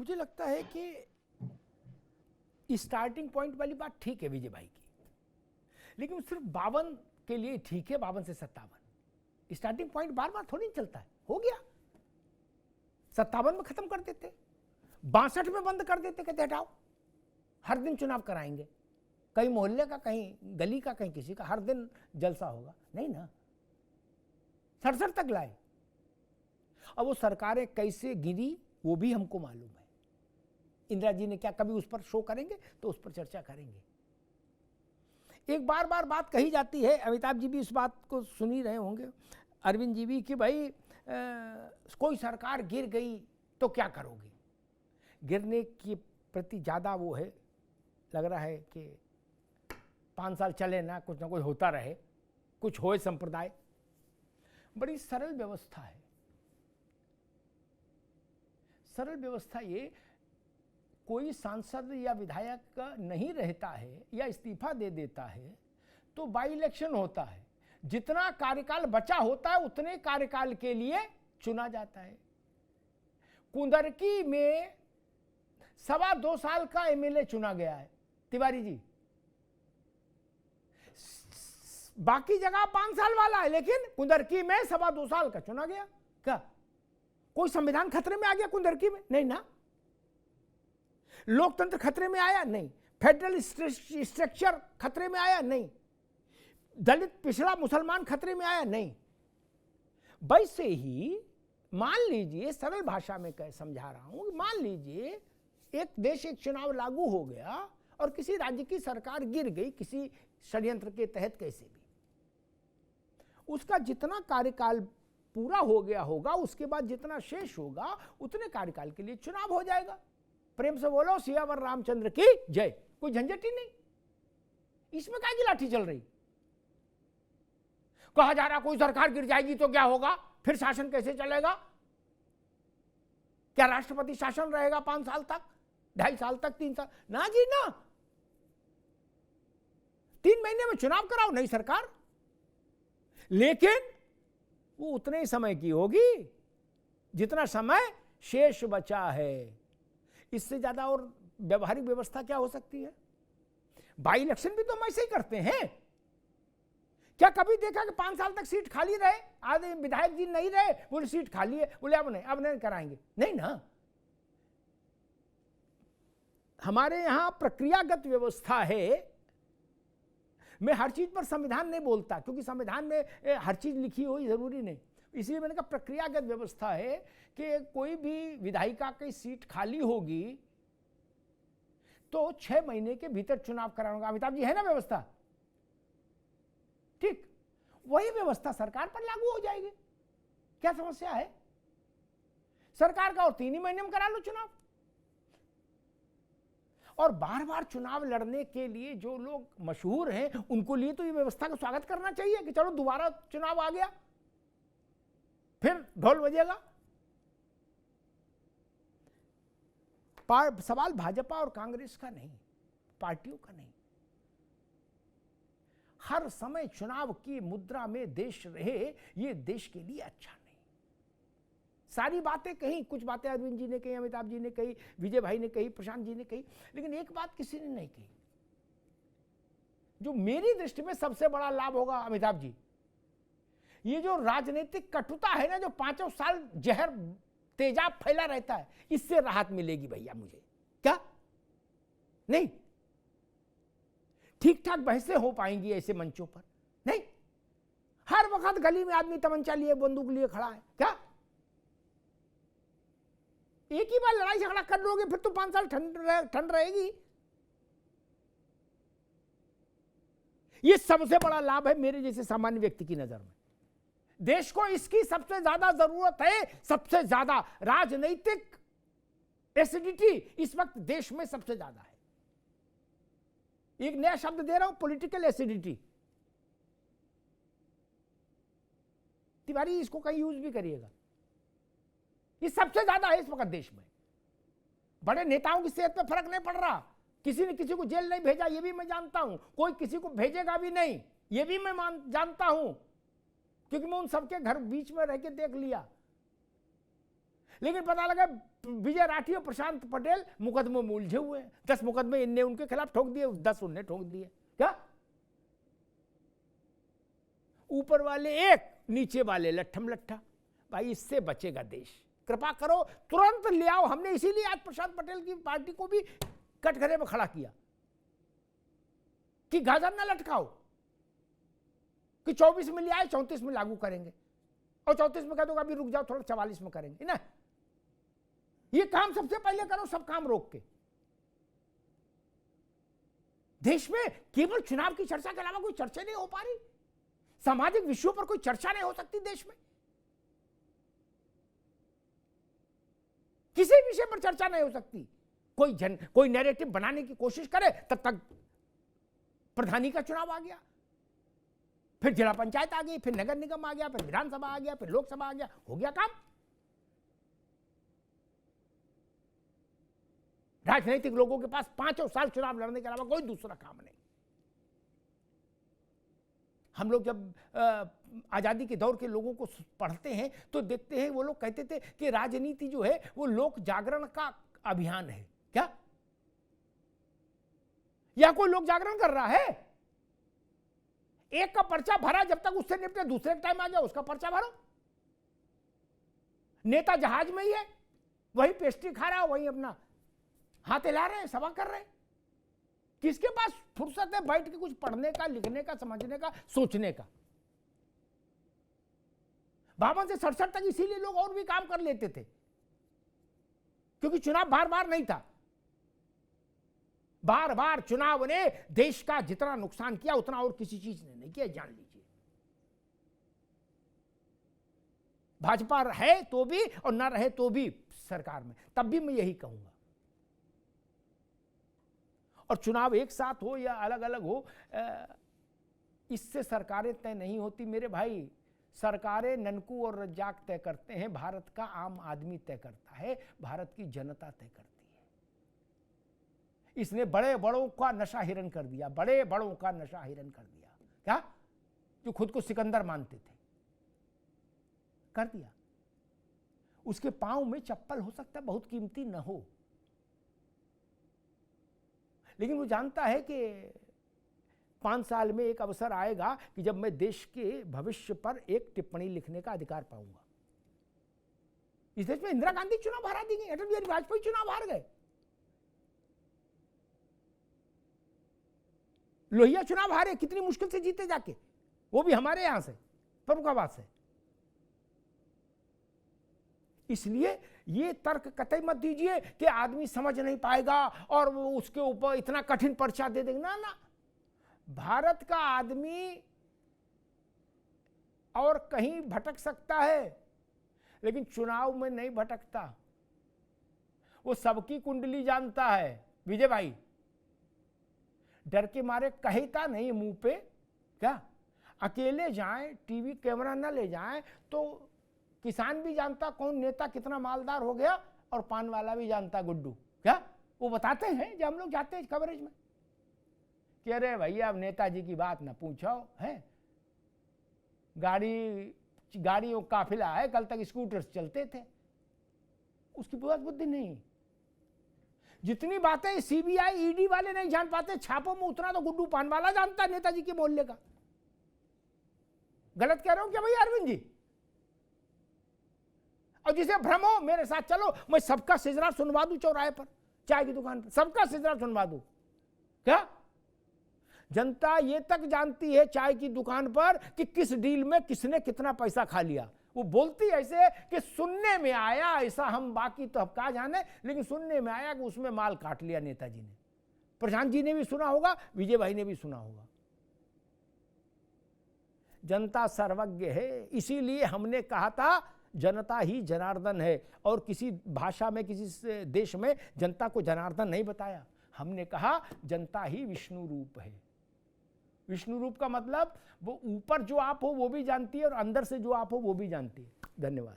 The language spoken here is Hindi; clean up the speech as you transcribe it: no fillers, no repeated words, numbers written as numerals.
मुझे लगता है कि स्टार्टिंग पॉइंट वाली बात ठीक है विजय भाई की, लेकिन सिर्फ 52 के लिए ठीक है, 52 से 57 स्टार्टिंग पॉइंट बार बार थोड़ी चलता है। हो गया 57 में खत्म कर देते, 62 में बंद कर देते, कहते हटाओ हर दिन चुनाव कराएंगे, कहीं मोहल्ले का, कहीं गली का, कहीं किसी का, हर दिन जलसा होगा। नहीं ना, 67 तक लाए। अब वो सरकारें कैसे गिरी वो भी हमको मालूम है। इंदिरा जी ने क्या, कभी उस पर शो करेंगे तो उस पर चर्चा करेंगे। एक बार बार बात कही जाती है, अमिताभ जी भी इस बात को सुन ही रहे होंगे, अरविंद जी भी, कि भाई कोई सरकार गिर गई तो क्या करोगे। गिरने के प्रति ज़्यादा वो है, लग रहा है कि 5 साल चले ना कुछ होता रहे, कुछ होए संप्रदाय। बड़ी सरल व्यवस्था है। सरल व्यवस्था ये, कोई सांसद या विधायक नहीं रहता है या इस्तीफा दे देता है तो बाई इलेक्शन होता है, जितना कार्यकाल बचा होता है उतने कार्यकाल के लिए चुना जाता है। कुंदरकी में 2.25 साल का एमएलए चुना गया है तिवारी जी, बाकी जगह 5 साल वाला है, लेकिन कुंदरकी में 2.25 साल का चुना गया। क्या कोई संविधान खतरे में आ गया कुंदरकी में? नहीं ना। लोकतंत्र खतरे में आया? नहीं। फेडरल स्ट्रक्चर खतरे में आया? नहीं। दलित पिछड़ा मुसलमान खतरे में आया? नहीं। वैसे ही मान लीजिए, सरल भाषा में समझा रहा हूं, मान लीजिए एक देश एक चुनाव लागू हो गया और किसी राज्य की सरकार गिर गई किसी षड्यंत्र के तहत, कैसे भी, उसका जितना कार्यकाल पूरा हो गया होगा, उसके बाद जितना शेष होगा उतने कार्यकाल के लिए चुनाव हो जाएगा। प्रेम से बोलो सियावर रामचंद्र की जय। कोई झंझट ही नहीं, इसमें काय की लाठी चल रही। कहा जा रहा कोई सरकार गिर जाएगी तो क्या होगा, फिर शासन कैसे चलेगा, क्या राष्ट्रपति शासन रहेगा 5 साल तक, 2.5 साल तक, 3 साल? ना जी ना, 3 महीने में चुनाव कराओ नई सरकार, लेकिन वो उतने ही समय की होगी जितना समय शेष बचा है। इससे ज्यादा और व्यवहारिक व्यवस्था क्या हो सकती है। बाई इलेक्शन भी तो हम ऐसे ही करते हैं। क्या कभी देखा कि 5 साल तक सीट खाली रहे, आधे विधायक जी नहीं रहे, बोले सीट खाली है, बोले अब नहीं कराएंगे? नहीं ना। हमारे यहां प्रक्रियागत व्यवस्था है। मैं हर चीज पर संविधान नहीं बोलता, क्योंकि संविधान में हर चीज लिखी हुई जरूरी नहीं, इसलिए मैंने कहा प्रक्रियागत व्यवस्था है कि कोई भी विधायिका की सीट खाली होगी तो 6 महीने के भीतर चुनाव कराना होगा। अमिताभ जी, है ना व्यवस्था? ठीक, वही व्यवस्था सरकार पर लागू हो जाएगी। क्या समस्या है? सरकार का और 3 ही महीने में करा लो चुनाव। और बार बार चुनाव लड़ने के लिए जो लोग मशहूर हैं उनको लिए तो ये व्यवस्था का स्वागत करना चाहिए कि चलो दोबारा चुनाव आ गया, फिर ढोल बजेगा। सवाल भाजपा और कांग्रेस का नहीं, पार्टियों का नहीं। हर समय चुनाव की मुद्रा में देश रहे, ये देश के लिए अच्छा नहीं। सारी बातें कही, कुछ बातें अरविंद जी ने कही, अमिताभ जी ने कही, विजय भाई ने कही, प्रशांत जी ने कही, लेकिन एक बात किसी ने नहीं कही जो मेरी दृष्टि में सबसे बड़ा लाभ होगा। अमिताभ जी, ये जो राजनीतिक कटुता है ना, जो 5 साल जहर तेजाब फैला रहता है, इससे राहत मिलेगी भैया मुझे। क्या नहीं? ठीक ठाक बहसें हो पाएंगी ऐसे मंचों पर? नहीं, हर वक्त गली में आदमी तमंचा लिए बंदूक लिए खड़ा है। क्या एक ही बार लड़ाई झगड़ा कर लोगे फिर तो 5 साल ठंड रहेगी? ये सबसे बड़ा लाभ है मेरे जैसे सामान्य व्यक्ति की नजर में। देश को इसकी सबसे ज्यादा जरूरत है, सबसे ज्यादा। राजनीतिक एसिडिटी इस वक्त देश में सबसे ज्यादा है। एक नया शब्द दे रहा हूं, पॉलिटिकल एसिडिटी। तिवारी इसको कहीं यूज भी करिएगा। ये सबसे ज्यादा है इस वक्त देश में। बड़े नेताओं की सेहत पे फर्क नहीं पड़ रहा, किसी ने किसी को जेल नहीं भेजा, ये भी मैं जानता हूं, कोई किसी को भेजेगा भी नहीं, ये भी मैं जानता हूं, क्योंकि मैं उन सबके घर बीच में रह के देख लिया। लेकिन पता लगा विजय राठी और प्रशांत पटेल मुकदमों में उलझे हुए हैं। 10 मुकदमे इनने उनके खिलाफ ठोक दिए, 10 उनने ठोक दिए। क्या ऊपर वाले एक, नीचे वाले लट्ठम लट्ठा। भाई इससे बचेगा देश। कृपा करो तुरंत ले आओ। हमने इसीलिए आज प्रशांत पटेल की पार्टी को भी कटघरे में खड़ा किया कि गाजर ना लटकाओ कि 24 में ले आए, 34 में लागू करेंगे और 34 में कह दो अभी रुक जाओ थोड़ा, 44 में करेंगे ना। ये काम सबसे पहले करो, सब काम रोक के। देश में केवल चुनाव की चर्चा के अलावा कोई चर्चा नहीं हो पा रही। सामाजिक विषयों पर कोई चर्चा नहीं हो सकती देश में। किसी विषय पर चर्चा नहीं हो सकती। कोई नैरेटिव बनाने की कोशिश करे, तब तक प्रधानी का चुनाव आ गया, फिर जिला पंचायत आ गई, फिर नगर निगम आ गया, फिर विधानसभा आ गया, फिर लोकसभा आ गया, हो गया काम। राजनीतिक लोगों के पास 5 साल चुनाव लड़ने के अलावा कोई दूसरा काम नहीं। हम लोग जब आजादी के दौर के लोगों को पढ़ते हैं तो देखते हैं वो लोग कहते थे कि राजनीति जो है वो लोक जागरण का अभियान है। क्या या कोई लोक जागरण कर रहा है? एक का पर्चा भरा, जब तक उससे निपटे दूसरे टाइम आ गया उसका पर्चा भरो। नेता जहाज में ही है, वही पेस्ट्री खा रहा है, वही अपना हाथ हिला रहे हैं, सभा कर रहे हैं। किसके पास फुर्सत है बैठ के कुछ पढ़ने का, लिखने का, समझने का, सोचने का? 52 से 67 तक इसीलिए लोग और भी काम कर लेते थे, क्योंकि चुनाव बार बार नहीं था। बार बार चुनाव ने देश का जितना नुकसान किया उतना और किसी चीज ने नहीं किया, जान लीजिए। भाजपा है तो भी और ना रहे तो भी सरकार में, तब भी मैं यही कहूंगा। और चुनाव एक साथ हो या अलग अलग हो, इससे सरकारें तय नहीं होती मेरे भाई। सरकारें ननकू और रज्जाक तय करते हैं, भारत का आम आदमी तय करता है, भारत की जनता तय करती है। इसने बड़े बड़ों का नशा हिरन कर दिया, बड़े बड़ों का नशा हिरन कर दिया। क्या? जो खुद को सिकंदर मानते थे, कर दिया। उसके पांव में चप्पल हो सकता है बहुत कीमती न हो, लेकिन वो जानता है कि 5 साल में एक अवसर आएगा कि जब मैं देश के भविष्य पर एक टिप्पणी लिखने का अधिकार पाऊंगा। इस देश में इंदिरा गांधी चुनाव हारा दी गई, अटल बिहारी वाजपेयी चुनाव हार गए, लोहिया चुनाव हारे, कितनी मुश्किल से जीते जाके, वो भी हमारे यहां से, फर्रुखाबाद से। इसलिए ये तर्क कतई मत दीजिए कि आदमी समझ नहीं पाएगा और वो उसके ऊपर इतना कठिन पर्चा दे देंगे। ना ना, भारत का आदमी और कहीं भटक सकता है, लेकिन चुनाव में नहीं भटकता। वो सबकी कुंडली जानता है। विजय भाई डर के मारे कहता नहीं मुंह पे, क्या अकेले जाएं, टीवी कैमरा न ले जाएं तो किसान भी जानता कौन नेता कितना मालदार हो गया, और पान वाला भी जानता गुड्डू। क्या वो बताते हैं जब हम लोग जाते हैं कवरेज में कि अरे भैया अब नेताजी की बात ना पूछो है, गाड़ियों काफिला है, कल तक स्कूटर्स चलते थे। उसकी बहुत बुद्धि नहीं। जितनी बातें सीबीआई ईडी वाले नहीं जान पाते छापों में, उतना तो गुड्डू पान वाला जानता है नेताजी के मोहल्ले का। गलत कह रहा हूं क्या भैया अरविंद जी? और जिसे भ्रम हो मेरे साथ चलो, मैं सबका सिजरा सुनवा दूं चौराहे पर, चाय की दुकान पर सबका सिजरा सुनवा दूं। क्या जनता ये तक जानती है चाय की दुकान पर कि किस डील में किसने कितना पैसा खा लिया। वो बोलती ऐसे कि सुनने में आया ऐसा, हम बाकी तो अब क्या जाने, लेकिन सुनने में आया कि उसमें माल काट लिया नेताजी ने। प्रशांत जी ने भी सुना होगा, विजय भाई ने भी सुना होगा। जनता सर्वज्ञ है, इसीलिए हमने कहा था जनता ही जनार्दन है, और किसी भाषा में किसी देश में जनता को जनार्दन नहीं बताया। हमने कहा जनता ही विष्णु रूप है। विष्णु रूप का मतलब वो ऊपर जो आप हो वो भी जानती है और अंदर से जो आप हो वो भी जानती है। धन्यवाद।